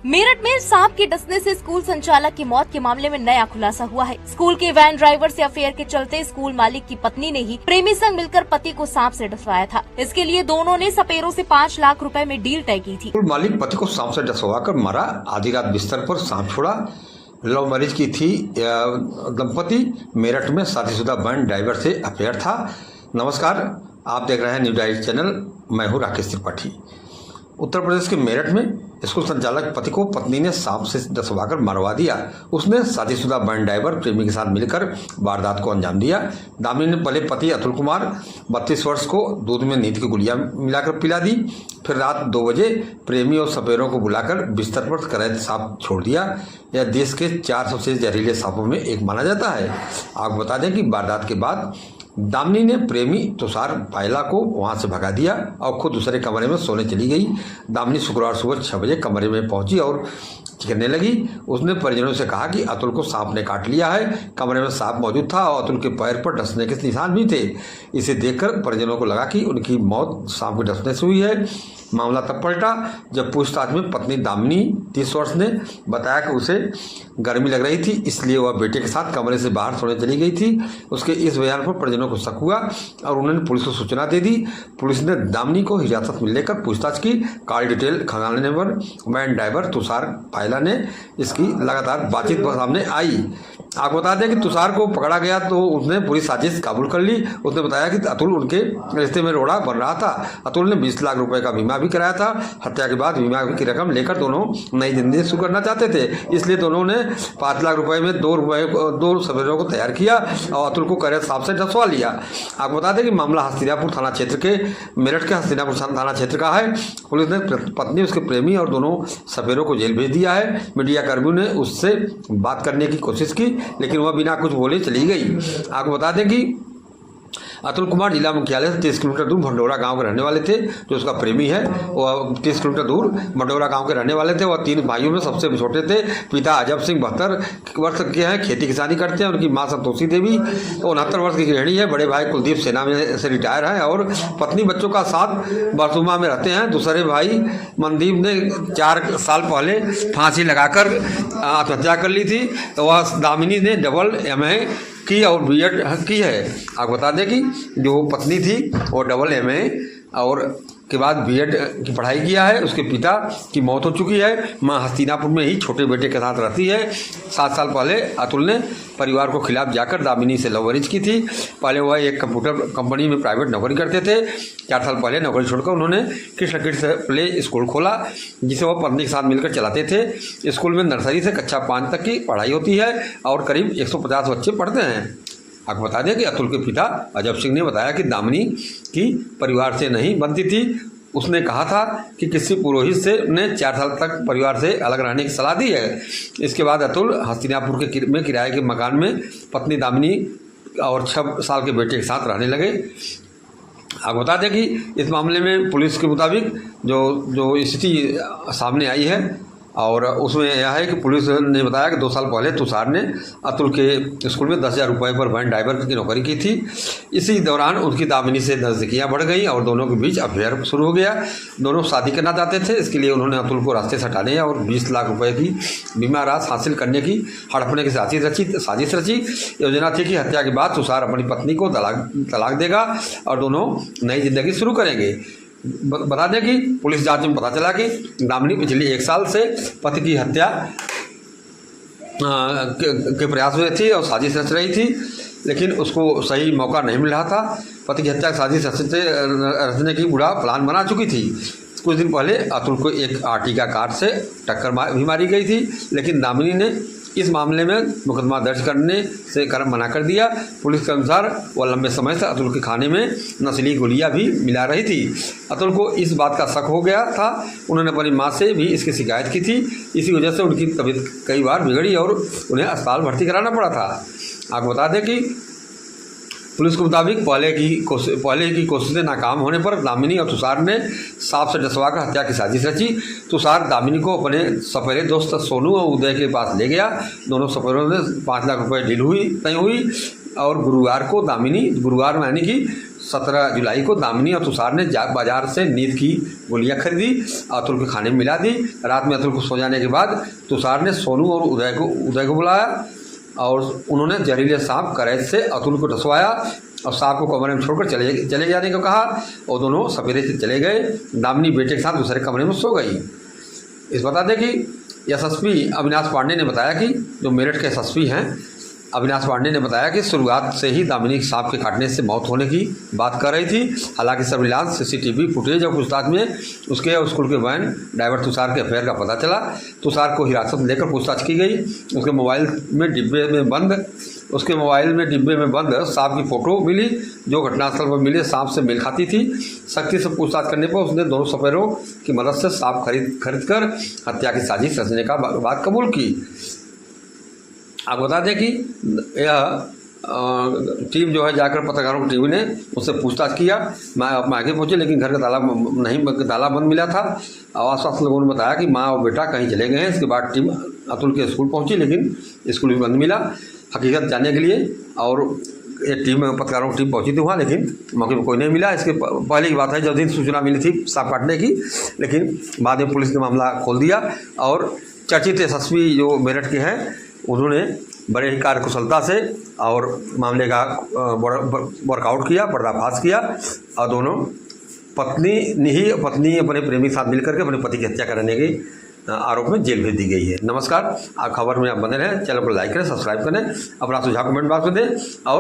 मेरठ में सांप के डसने से स्कूल संचालक की मौत के मामले में नया खुलासा हुआ है। स्कूल के वैन ड्राइवर से अफेयर के चलते स्कूल मालिक की पत्नी ने ही प्रेमी संग मिलकर पति को सांप से डसवाया था। इसके लिए दोनों ने सपेरों से 5 लाख रुपए में डील तय की थी। स्कूल मालिक पति को सांप से डसवाकर मारा। आधी रात बिस्तर पर सांप छोड़ा। लव मैरिज की थी दंपति। मेरठ में शादीशुदा वैन ड्राइवर से अफेयर था। नमस्कार, आप देख रहे हैं न्यूज डाइट चैनल। मैं हूँ राकेश त्रिपाठी। उत्तर प्रदेश के मेरठ में स्कूल संचालक पति को पत्नी ने सांप से डसवाकर मरवा दिया। उसने शादीशुदा वैन ड्राइवर प्रेमी के साथ मिलकर वारदात को अंजाम दिया। दामिनी ने पहले पति अतुल कुमार 32 वर्ष को दूध में नींद की गोलियां मिलाकर पिला दी। फिर रात 2 बजे प्रेमी और सपेरों को बुलाकर बिस्तर पर कैद सांप छोड़ दिया। यह देश के 4 सबसे जहरीले सांपों में एक माना जाता है। आपको बता दें कि वारदात के बाद दामिनी ने प्रेमी तुषार पायला को वहां से भगा दिया और खुद दूसरे कमरे में सोने चली गई। दामिनी शुक्रवार सुबह 6 बजे कमरे में पहुंची और चीखने लगी। उसने परिजनों से कहा कि अतुल को सांप ने काट लिया है। कमरे में सांप मौजूद था और अतुल के पैर पर डसने के निशान भी थे। इसे देखकर परिजनों को लगा कि उनकी मौत सांप के डसने से हुई है। मामला तब पलटा जब पूछताछ में पत्नी दामिनी 30 वर्ष ने बताया कि उसे गर्मी लग रही थी, इसलिए वह बेटे के साथ कमरे से बाहर सोने चली गई थी। उसके इस बयान पर परिजनों को शक हुआ और उन्होंने पुलिस को सूचना दे दी। पुलिस ने दामिनी को हिरासत में लेकर पूछताछ की। कॉल डिटेल खंगालने पर वैन ड्राइवर तुषार पायला ने इसकी लगातार बातचीत सामने आई। आपको बता दें कि तुषार को पकड़ा गया तो उसने पूरी साजिश काबूल कर ली। उसने बताया कि अतुल उनके रिश्ते में रोड़ा बन रहा था। अतुल ने 20 लाख रुपए का बीमा भी कराया था। हत्या के बाद बीमा की रकम लेकर दोनों नई जिंदगी शुरू करना चाहते थे, इसलिए दोनों ने 5 लाख रुपए में 2 सवेरों को तैयार किया और अतुल को कैद सांप से डसवा लिया। आपको बता दें कि मामला हस्तिनापुर थाना क्षेत्र के मेरठ के हस्तिनापुर थाना क्षेत्र का है। पुलिस ने पत्नी, उसके प्रेमी और दोनों सपेरों को जेल भेज दिया है। मीडिया कर्मियों ने उससे बात करने की कोशिश की, लेकिन वह बिना कुछ बोले चली गई। आपको बता दें कि अतुल कुमार जिला मुख्यालय से 30 किलोमीटर दूर भंडोरा गांव के रहने वाले थे। जो उसका प्रेमी है वह 30 किलोमीटर दूर भंडोरा गांव के रहने वाले थे। वह 3 भाइयों में सबसे छोटे थे। पिता अजब सिंह 72 वर्ष के हैं, खेती किसानी करते हैं। उनकी मां संतोषी देवी 69 वर्ष की गृहिणी है। बड़े भाई कुलदीप सेना में से रिटायर है और पत्नी बच्चों का साथ बरसुमा में रहते हैं। दूसरे भाई मनदीप ने 4 साल पहले फांसी लगाकर आत्महत्या कर ली थी। तो वह दामिनी ने डबल MA की और BEd की है। आपको बता दें कि जो पत्नी थी वो डबल MA और के बाद BEd की पढ़ाई किया है। उसके पिता की मौत हो चुकी है। मां हस्तिनापुर में ही छोटे बेटे के साथ रहती है। 7 साल पहले अतुल ने परिवार को खिलाफ जाकर दामिनी से लव मैरिज की थी। पहले वह एक कंप्यूटर कंपनी में प्राइवेट नौकरी करते थे। 4 साल पहले नौकरी छोड़कर उन्होंने कृष्ण किड्स प्ले स्कूल खोला, जिसे वह पत्नी के साथ मिलकर चलाते थे। स्कूल में नर्सरी से कक्षा 5 तक की पढ़ाई होती है और करीब 150 बच्चे पढ़ते हैं। आपको बता दें कि अतुल के पिता अजब सिंह ने बताया कि दामिनी की परिवार से नहीं बनती थी। उसने कहा था कि किसी पुरोहित से ने 4 साल तक परिवार से अलग रहने की सलाह दी है। इसके बाद अतुल हस्तिनापुर में किराए के मकान में पत्नी दामिनी और 6 साल के बेटे के साथ रहने लगे। आप बता दें कि इस मामले में पुलिस के मुताबिक जो स्थिति सामने आई है और उसमें यह है कि पुलिस ने बताया कि 2 साल पहले तुषार ने अतुल के स्कूल में 10,000 रुपये पर वैन ड्राइवर की नौकरी की थी। इसी दौरान उनकी दामिनी से नज़दीकियाँ बढ़ गई और दोनों के बीच अफेयर शुरू हो गया। दोनों शादी करना चाहते थे। इसके लिए उन्होंने अतुल को रास्ते से हटाने और 20 लाख रुपये की बीमा राशि हासिल करने की हड़पने की साजिश रची। योजना थी कि हत्या के बाद तुषार अपनी पत्नी को तलाक देगा और दोनों नई जिंदगी शुरू करेंगे। बता दें कि पुलिस जांच में पता चला कि दामिनी पिछले 1 साल से पति की हत्या के प्रयास में थी और साजिश रच रही थी, लेकिन उसको सही मौका नहीं मिल रहा था। पति की हत्या की साजिश रचने की बुरा प्लान बना चुकी थी। कुछ दिन पहले अतुल को एक आर्टिगा कार से टक्कर भी मारी गई थी, लेकिन दामिनी ने इस मामले में मुकदमा दर्ज करने से मना कर दिया। पुलिस के अनुसार वह लंबे समय से अतुल के खाने में नशीली गोलियां भी मिला रही थी। अतुल को इस बात का शक हो गया था। उन्होंने अपनी मां से भी इसकी शिकायत की थी। इसी वजह से उनकी तबीयत कई बार बिगड़ी और उन्हें अस्पताल भर्ती कराना पड़ा था। आपको बता दें कि पुलिस के मुताबिक पहले की कोशिशें नाकाम होने पर दामिनी और तुषार ने सांप से डसवाकर हत्या की साजिश रची। तुषार दामिनी को अपने सपेरे दोस्त सोनू और उदय के पास ले गया। दोनों सपेरों में 5 लाख रुपए डील तय हुई और गुरुवार यानी कि 17 जुलाई को दामिनी और तुषार ने बाजार से नींद की गोलियां खरीदी, अतुल के खाने में मिला दी। रात में अतुल को सो जाने के बाद तुषार ने सोनू और उदय को बुलाया और उन्होंने जहरीले सांप करैत से अतुल को डसवाया और सांप को कमरे में छोड़कर चले जाने को कहा और दोनों सवेरे से चले गए। दामिनी बेटे के साथ दूसरे कमरे में सो गई। इस बता दें कि एसएसपी अविनाश पांडे ने बताया कि जो मेरठ के एसएसपी हैं अविनाश पांडे ने बताया कि शुरुआत से ही दामिनी सांप के काटने से मौत होने की बात कर रही थी। हालांकि सर्विलांस सीसीटीवी फुटेज और पूछताछ में उसके और स्कूल के वैन ड्राइवर तुषार के अफेयर का पता चला। तुषार को हिरासत में लेकर पूछताछ की गई। उसके मोबाइल में डिब्बे में बंद सांप की फोटो मिली जो घटनास्थल पर मिले सांप से मेल खाती थी। सख्ती से पूछताछ करने पर उसने दोनों सपेरों की मदद से सांप खरीद कर हत्या की साजिश रचने का बात कबूल की। आप बता दें कि यह टीम जो है जाकर पत्रकारों की टीम ने उससे पूछताछ किया। मैं आगे पहुंचे लेकिन घर का ताला बंद मिला था। आसपास लोगों ने बताया कि माँ और बेटा कहीं चले गए हैं। इसके बाद टीम अतुल के स्कूल पहुंची लेकिन स्कूल भी बंद मिला। हकीकत जानने के लिए और एक टीम पत्रकारों की टीम पहुंची थी वहाँ, लेकिन मौके पर कोई नहीं मिला। इसके पहले की बात है जब दिन सूचना मिली थी सांप काटने की, लेकिन बाद में पुलिस ने मामला खोल दिया और चर्चित एसएसपी जो मेरठ के हैं उन्होंने बड़े ही कार्यकुशलता से और मामले का वर्कआउट किया, पर्दाफाश किया और दोनों पत्नी अपने प्रेमी के साथ मिलकर के अपने पति की हत्या करने के आरोप में जेल भेज दी गई है। नमस्कार, आप खबर में आप बने रहें, चैनल को लाइक करें, सब्सक्राइब करें, अपना सुझाव कमेंट बॉक्स में दें और